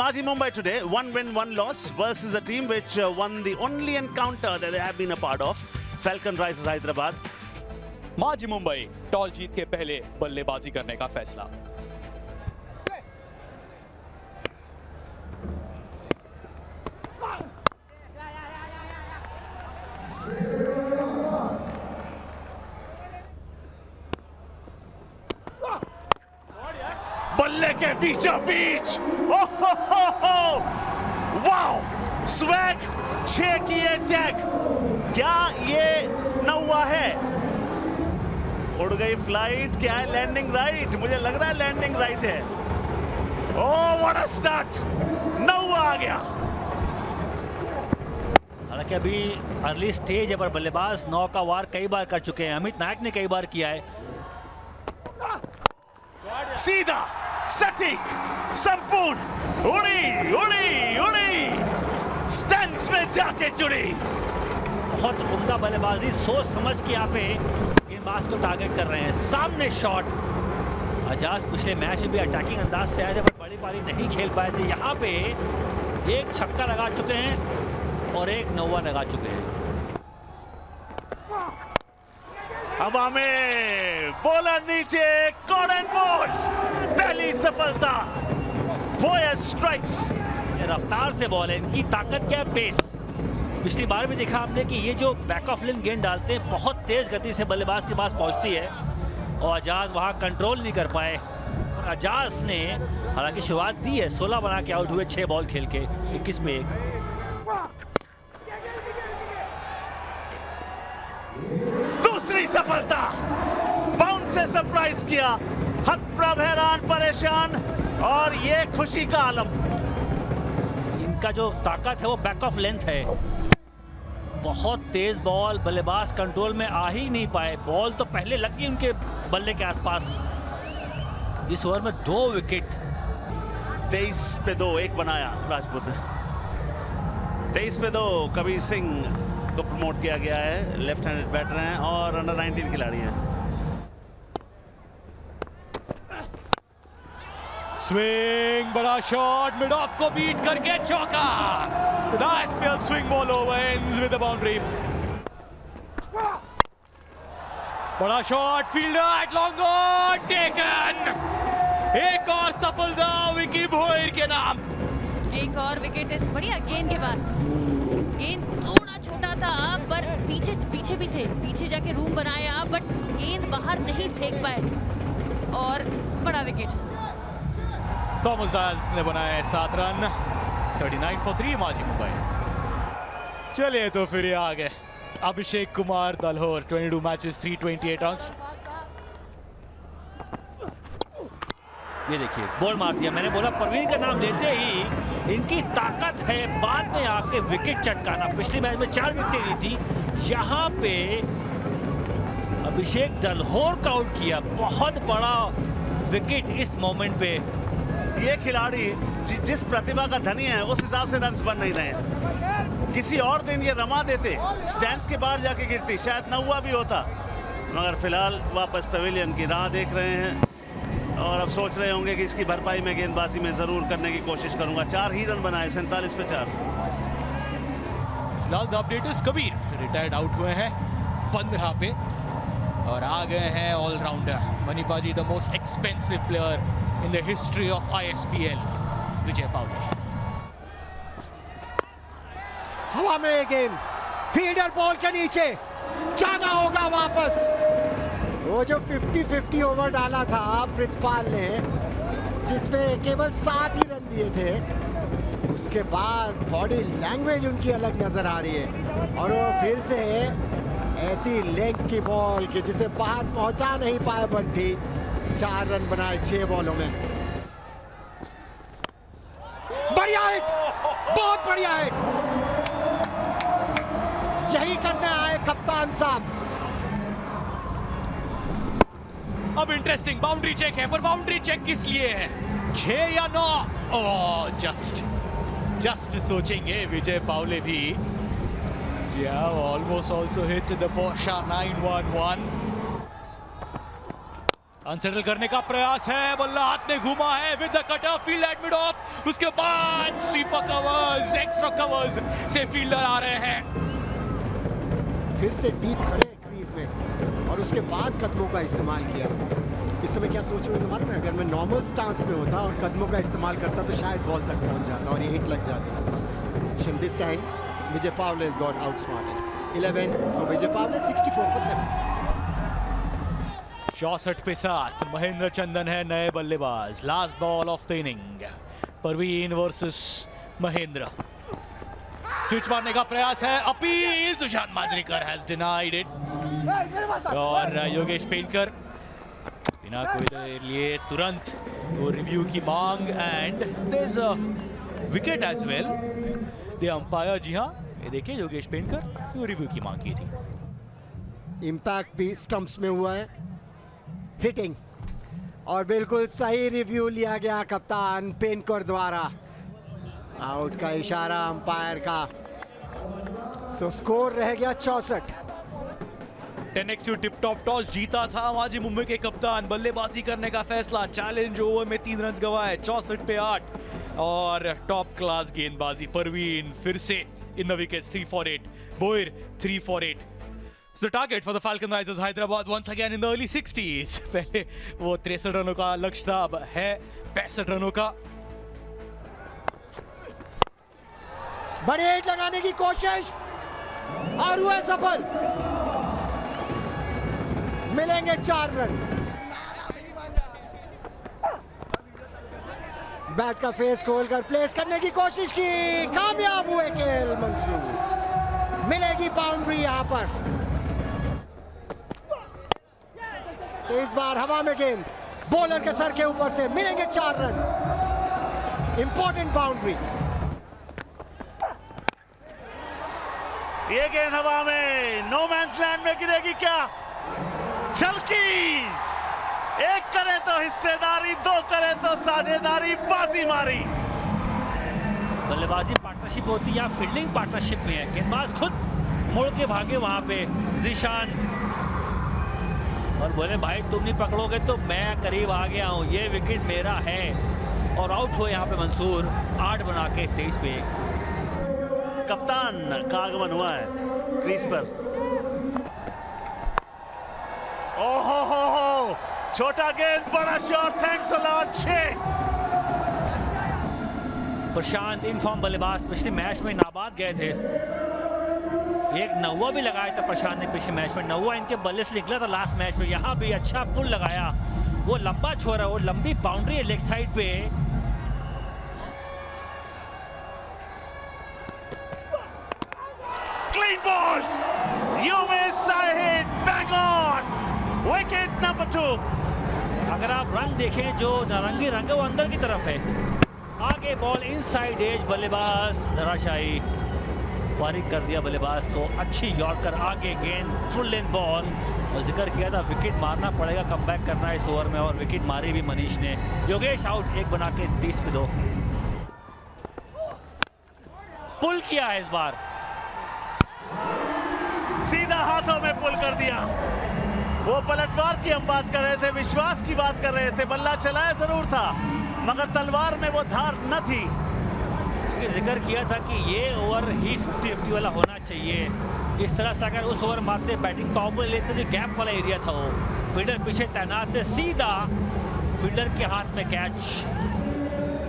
Maji Mumbai today, 1 win, 1 loss versus a team which won the only encounter that they have been a part of, Falcon Risers Hyderabad. माजी Mumbai toss जीत के पहले बल्लेबाजी करने का फैसला। बल्ले के बीचों बीच, वाओ, स्वैग 6 किए टैग। क्या ये नौवा है? उड़ गई फ्लाइट, क्या है लैंडिंग राइट? मुझे लग रहा है लैंडिंग राइट है। ओह व्हाट अ स्टार्ट, नौवा आ गया। हालांकि अभी अर्ली स्टेज है पर बल्लेबाज 9 का वार कई बार कर चुके हैं। अमित नायक ने कई बार किया है। सीधा, सटीक, संपूर्ण, उड़ी उड़ी उड़ी, स्टैंड्स में जाके जुड़ी। बहुत उम्दा बल्लेबाजी, सोच समझ के यहाँ पे गेंदबाज को टारगेट कर रहे हैं। सामने शॉट। अजाज पिछले मैच में भी अटैकिंग अंदाज से आए थे पर बड़ी पारी नहीं खेल पाए थे। यहाँ पे एक छक्का लगा चुके हैं और एक नौवा लगा चुके हैं। हवा में, बॉलर नीचे, कॉर्नर बोल्ड, पहली सफलता। Boyce strikes. ये रफ्तार से बॉल है, इनकी ताकत क्या है? पेस। पिछली बार भी देखा आपने कि ये जो बैक ऑफ लेन गेंद डालते हैं बहुत तेज गति से बल्लेबाज के पास पहुंचती है और अजाज वहां कंट्रोल नहीं कर पाए। और अजाज ने हालांकि शुरुआत दी है, 16 बना के आउट हुए 6 बॉल खेल के, 21 में 1। दूसरी सफलता, बाउंस से सरप्राइज किया। हतप्रभ, हैरान, परेशान और ये खुशी का आलम। इनका जो ताकत है वो बैक ऑफ लेंथ है। बहुत तेज बॉल, बल्लेबाज कंट्रोल में आ ही नहीं पाए। बॉल तो पहले लग गई उनके बल्ले के आसपास। इस ओवर में 2 विकेट। 23 पे 2, 1 बनाया राजपूत ने। 23 पे 2 कबीर सिंह को प्रमोट किया गया है। लेफ्ट हैंडेड बैटर हैं और अंडर 19 खिलाड़ी हैं। स्विंग, बड़ा शॉट, मिड ऑफ को बीट करके चौका। Nice spell, swing ball over, ends with the boundary. बड़ा shot, fielder at long on, taken. एक और सफलता विकी भोयर के नाम। एक और विकेट इस बढ़िया गेंद के बाद। गेंद थोड़ा छोटा था पर पीछे भी थे, पीछे जाके रूम बनाया बट गेंद बाहर नहीं फेंक पाए और बड़ा विकेट। थॉमस डायल्स ने बनाए 7 रन। 39 for 3 माजी मुंबई। चलिए तो फिर ये आ गए अभिषेक कुमार दलहोर, 22 मैचेस, 328 रन। ये देखिए बॉल मार दिया। मैंने बोला प्रवीण का नाम लेते ही इनकी ताकत है बाद में आके विकेट चटकाना। पिछले मैच में 4 विकेटें ली थी, यहाँ पे अभिषेक दलहोर का आउट किया। बहुत बड़ा विकेट इस मोमेंट पे। ये खिलाड़ी जिस प्रतिभा का धनी है उस हिसाब से रन्स बन नहीं रहे हैं। किसी और दिन ये रमा देते, स्टैंड्स के बाहर जाके गिरती, शायद नौवा भी होता। मगर फिलहाल वापस पवेलियन की राह देख रहे हैं और अब सोच रहे होंगे कि इसकी भरपाई मैं गेंदबाजी में जरूर करने की कोशिश करूंगा। 4 ही रन बनाए, 47 पे 4। फिलहाल the updaters Kabir retired out हुए हैं 15 पे और आ गए हैं ऑलराउंडर मणिपाजी, the most expensive player in the history of ISPL, Vijay Pawle. हवा में गेंद, फील्डर बॉल के नीचे, जाना होगा वापस। वो जो 50-50 ओवर डाला था प्रितपाल ने, जिसमें केवल 7 ही रन दिए थे, उसके बाद बॉडी लैंग्वेज उनकी अलग नजर आ रही है और वो फिर से ऐसी लेग की बॉल कि जिसे बाहर पहुंचा नहीं पाए बंटी। 4 रन बनाए 6 बॉलों में। बढ़िया हिट, बहुत बढ़िया हिट। यही करने आए कप्तान साहब। अब इंटरेस्टिंग बाउंड्री चेक है, पर बाउंड्री चेक किस लिए है? 6 या 9? ओह, जस्ट सोचेंगे विजय पावले भी। ऑलमोस्ट ऑल्सो हिट द पोशा 9-1-1। अनसेटल करने का प्रयास है, बल्ला हाथ में घुमा है with the cutter field at mid off, उसके बाद स्वीपर कवर्स, एक्स्ट्रा कवर्स से फील्डर आ रहे हैं। फिर से डीप खड़े क्रीज में और उसके बाद कदमों का इस्तेमाल किया। इस समय क्या सोच रहे हो मालूम है, अगर मैं नॉर्मल स्टांस में होता और कदमों का इस्तेमाल करता तो शायद बॉल तक पहुंच जाता और ये हिट लग जाती। This time Vijay Pawle has got outsmarted 11 for Vijay Pawle, 64%। 64 पे 7 महेंद्र चंदन है नए बल्लेबाज। Last ball of the inning, Parveen versus Mahendra. Switch मारने का प्रयास है, appeal, Sushant Manjrekar has denied it. और योगेश पेनकर बिना कोई देर लिए तुरंत वो रिव्यू की मांग, and there is a wicket as well. The umpire, जी हाँ, ये देखिए योगेश पेनकर वो रिव्यू की मांग की थी। इम्पैक्ट भी स्टंप्स में हुआ है, हिटिंग, और बिल्कुल सही रिव्यू लिया गया कप्तान पेनकर द्वारा। आउट का इशारा अंपायर का। सो स्कोर रह गया 64। 10x टिप टॉप टॉस जीता था माजी मुंबई के कप्तान, बल्लेबाजी करने का फैसला, चैलेंज ओवर में 3 रन गंवाए, 64 पे 8 और टॉप क्लास गेंदबाजी। परवीन फिर से in the wickets, 3 for 8, Boyer 3 for 8। So the target for the Falcon Risers Hyderabad once again in the early 60s। पहले वो 63 रनों का लक्ष्य था, अब है 65 रनों का। बड़ी हिट लगाने की कोशिश और हुआ सफल। मिलेंगे 4 रन। बैट का फेस खोलकर प्लेस करने की कोशिश की, कामयाब हुए केएल मंसूर। मिलेगी बाउंड्री यहां पर। इस बार हवा में गेंद बॉलर के सर के ऊपर से, मिलेंगे 4 रन। Important boundary. ये गेंद हवा में नो मैंस लैंड में गिरेगी क्या? झलकी, एक करे तो हिस्सेदारी, 2 करे तो साझेदारी, बाजी मारी। बल्लेबाजी पार्टनरशिप होती है या फील्डिंग पार्टनरशिप में है। गेंदबाज खुद मुड़ के भागे वहां पे जीशान और बोले भाई तुम नहीं पकड़ोगे तो मैं करीब आ गया हूं, ये विकेट मेरा है। और आउट हुए यहाँ पे मंसूर, 8 बना के 23 पे 1। कप्तान का आगमन हुआ है क्रीज पर। ओहो हो, छोटा गेंद, बड़ा shot, thanks a lot, 6। Prashant in form बल्लेबाज, पिछले मैच में नाबाद गए थे। एक नौवा भी लगाया था प्रशांत ने पिछले मैच में, नौवा इनके बल्ले से निकला था लास्ट मैच में। यहाँ भी अच्छा पुल लगाया, वो लंबा छोरा, वो लंबी बाउंड्री है लेग साइड पे। Clean balls, you miss, I hit, bang on, wicket number 2। अगर आप रंग देखें जो नारंगी रंग है वो अंदर की तरफ है। आगे बॉल इनसाइड एज, बल्लेबाज धराशायी, फारिग कर दिया बल्लेबाज को। अच्छी यॉर्कर, आगे गेंद, फुल लेंथ बॉल। और जिक्र किया था विकेट मारना पड़ेगा, कमबैक करना है इस ओवर में, और विकेट मारी भी मनीष ने। योगेश आउट, 1 बना के 30 पे 2। पुल किया है इस बार, सीधा हाथों में पुल कर दिया। वो पलटवार की हम बात कर रहे थे, विश्वास की बात कर रहे थे। बल्ला चलाया जरूर था मगर तलवार में वो धार न थी। जिक्र किया था कि ये ओवर ही 50-50 वाला होना चाहिए। इस तरह से अगर उस ओवर मारते, बैटिंग पावर प्ले लेते, जो गैप वाला एरिया था वो, फील्डर पीछे तैनात थे, सीधा फील्डर के हाथ में कैच।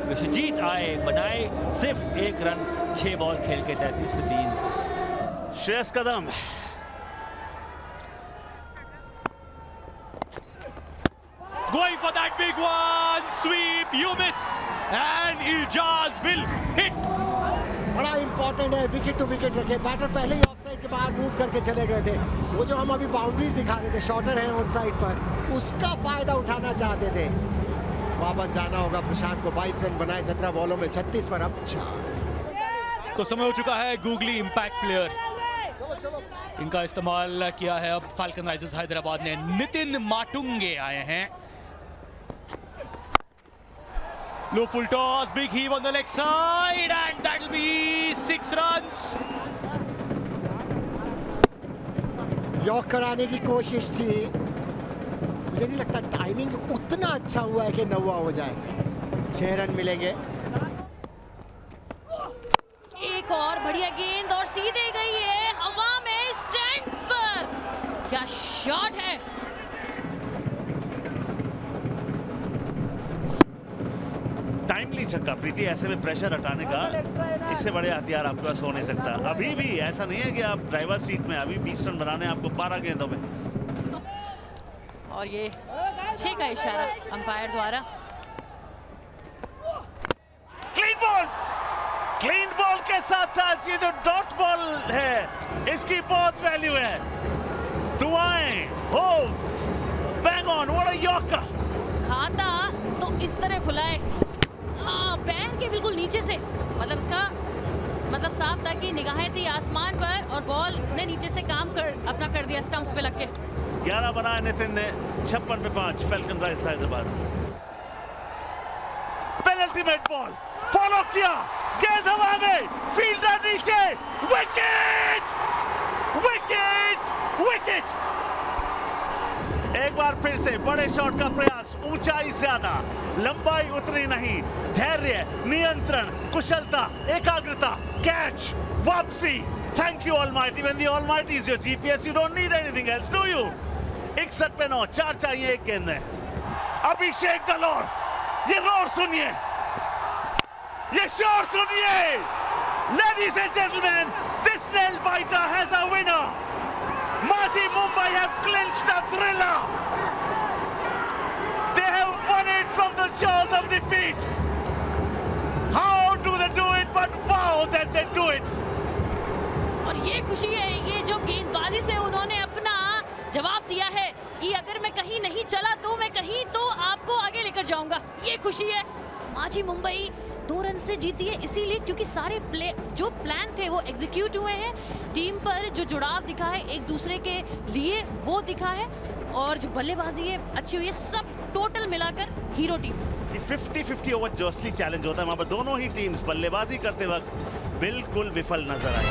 विश्वजीत आए, बनाए सिर्फ 1 रन, 6 बॉल खेल के 33 पे 3। श्रेयस कदम, Going for that big one, sweep, you miss, and Ijaz will hit। बड़ा इंपॉर्टेंट है, विकेट टू विकेट रखे। बैटर पहले ही ऑफसाइड के बाहर मूव करके चले गए थे। वो जो हम अभी बाउंड्रीज दिखा रहे थे, शॉर्टर है ऑन साइड पर, उसका फायदा उठाना चाहते थे। वापस जाना होगा प्रशांत को। 22 रन बनाए 17 बॉलों में, 36 पर अब 4। तो समय हो चुका है गूगली इम्पैक्ट प्लेयर, इनका इस्तेमाल किया है अब फाल्कन राइजर्स हैदराबाद ने। नितिन माटुंगे आए हैं। Low full toss, big heave on the leg side, and that will be 6 runs। York कराने की कोशिश थी मुझे नहीं लगता टाइमिंग उतना अच्छा हुआ है कि 9वां हो जाए। 6 रन मिलेंगे। एक और बढ़िया गेंद और सीधे गई है हवा में स्टैंड पर। क्या शॉट है। टाइमली छक्का प्रीति, ऐसे में प्रेशर हटाने का इससे बड़े हथियार आपके पास हो नहीं सकता। अभी भी ऐसा नहीं है कि आप ड्राइवर सीट में, अभी 20 रन बनाने आपको 12 गेंदों में। और ये 6 का इशारा अंपायर द्वारा। क्लीन बॉल के साथ साथ ये जो डॉट बॉल है इसकी बहुत वैल्यू है। दुआएं, hope, bang on, what a yorker. खाता तो इस तरह खुला है, पैर के बिल्कुल नीचे से, मतलब इसका मतलब साफ था कि निगाहें थी आसमान पर और बॉल ने नीचे से काम अपना कर दिया स्टंप्स पे लग के। 11 बनाया नितिन ने, 56 पे 5, falcon rise Hyderabad. Penalty ball follow किया, गेंद हवा में, फील्डर नीचे, विकेट विकेट विकेट। एक बार फिर से बड़े शॉट का प्रयास, ऊंचाई ज्यादा, लंबाई उतनी नहीं, धैर्य, नियंत्रण, कुशलता, एकाग्रता, कैच, वापसी। Thank you almighty. When the almighty is your GPS you don't need anything else, do you? 61 पे 9, 4 चाहिए एक गेंद में। अभिषेक गलोर, ये रोर सुनिए, ये शोर सुनिए। Ladies and gentleman, this nail biter has a winner. Mazi Mumbai have clinched a thriller. They have won it from the jaws of defeat. How do they do it? But wow that they do it. और ये खुशी है, ये जो गेंदबाजी से उन्होंने अपना जवाब दिया है कि अगर मैं कहीं नहीं चला तो मैं कहीं तो आपको आगे लेकर जाऊंगा, ये खुशी है। माजी मुंबई 2 रन से जीती है इसीलिए क्योंकि सारे जो प्लान थे वो एग्जीक्यूट हुए हैं। टीम पर जो जुड़ाव दिखा है एक दूसरे के लिए वो दिखा है और जो बल्लेबाजी है अच्छी हुई है। सब टोटल मिलाकर हीरो टीम। 50-50 ओवर जो असली चैलेंज होता है वहां पर दोनों ही टीम्स बल्लेबाजी करते वक्त बिल्कुल विफल नजर आई।